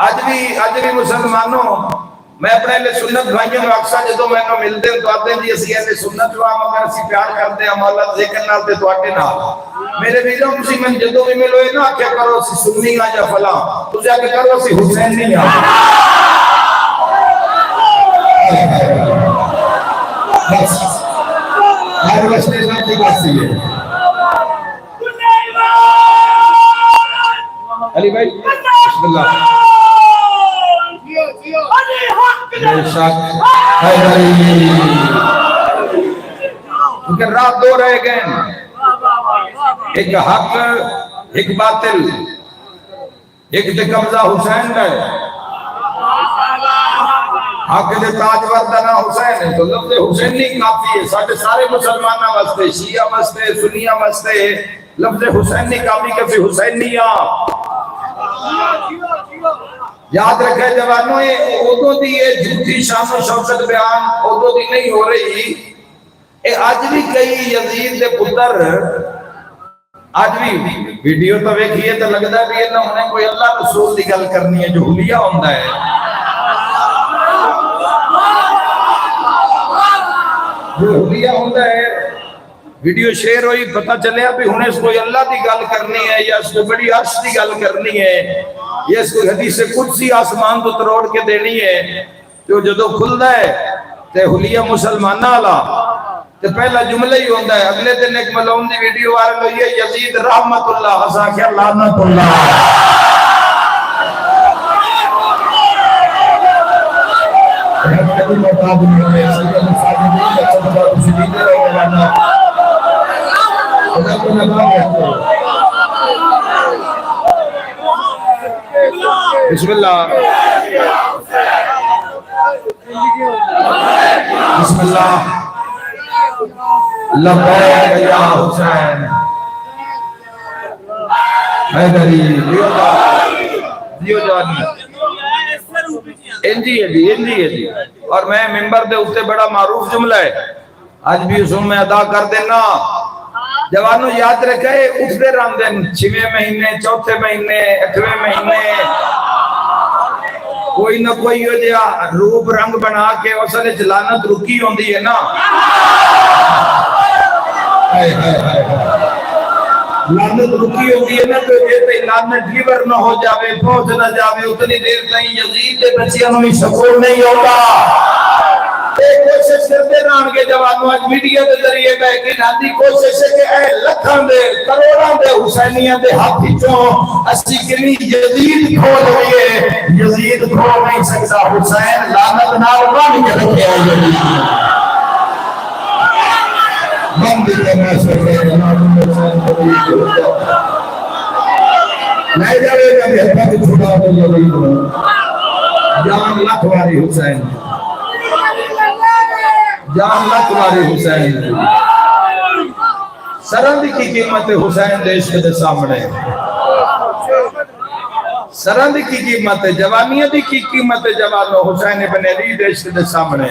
اج بھی مسلمانوں میں اپنے لئے سنت بھائیوں میں اکثر جدو میں انہوں ملتے ہیں تو آتے ہیں جی اسی ایسے سنت جو ہم اگر اسی پیار کرتے ہیں مولا ذکر نال تے تو آٹے نال میرے بیجوں کسی من جدو بھی ملوئے نا کیا کرو اسی سنی گا یا فلاں تو جا کے کرو اسی حسین نہیں آ بس ہر وشنے ساتھ کی بات سی ہے علی بھائی بسم اللہ بے شک حیدری کیونکہ رات دو رہ گئے ایک حق ایک باطل ایک دے قبضہ حسین ہے حق دے تاجور دا نا حسین ہے تو لفظ حسین نہیں کافی ہے سارے مسلمانہ واسطے شیعہ واسطے سنیہ واسطے لفظ حسین نہیں کافی کہ پھر حسین نہیں یاد رکھے جوانوں یہ اودو دی یہ جھوٹی شان و شوکت بیان اودو دی نہیں ہو رہی اے آج بھی کئی یزید دے پتر آج بھی ویڈیو تو ویکھئے تو لگتا ہے بھی انہوں نے کوئی اللہ رسول دی گل کرنی ہے جو حلیہ ہوندہ ہے جو حلیہ ہوندہ ہے ویڈیو شیئر ہوئی پتہ چلے ابھی انہیں اس کوئی اللہ دی گل کرنی ہے یا اس کو بڑی عرش دی گل کرنی ہے یا اس کو حدیث قدسی آسمان تو تروڑ کے دینی ہے تو جدو کھل ہے تے حلیہ مسلمانہ اللہ تے پہلا جملہ ہی ہوندہ ہے اگلے دن ایک ملعون دی ویڈیو وائرل ہوئی ہے یزید رحمت اللہ حسا کیا لعنت اللہ بسم اللہ بسم اللہ لبیک یا حسین حیدری دیو جانی انجی ہے جی اور میں ممبر دے اس سے بڑا معروف جملہ ہے آج بھی اس میں ادا کر دینا جوانوں یاد رکھے اٹھتے رام دن 6ویں مہینے 4تھے مہینے 8ویں مہینے کوئی نہ کوئی ہو جیا روپ رنگ بنا کے اصل لعنت رکی ہوندی ہے نا لعنت رکی ہوگی ہے نا تو یہ لعنت لیور نہ ہو جاوے پہنچ نہ جاوے اتنی دیر تائیں یزید دے بچیاں نوں سکون نہیں ہوتا ایک کوشش کرتے رہن کے جوانوں آج میڈیا کے ذریعے بہ کے ناندی کوشش ہے کہ اے لکھاں دے کروڑاں دے حسینیاں دے ہاتھ چوں اسی کنی یزید کھول ہوئے یزید کھول نہیں سکتا حسین لعنت نال بن کے رکھے ہیں یزید بند کرنا سکتے ہیں نہیں جاوے گا کہ حتہ کی چھوڑا دے یزید جان لکھ واری حسین جان لکھ واری حسین سرند کی قیمت حسین دیش کے سامنے سرند کی قیمت جوانیت کی قیمت جوانو حسین ابن علی دیش کے سامنے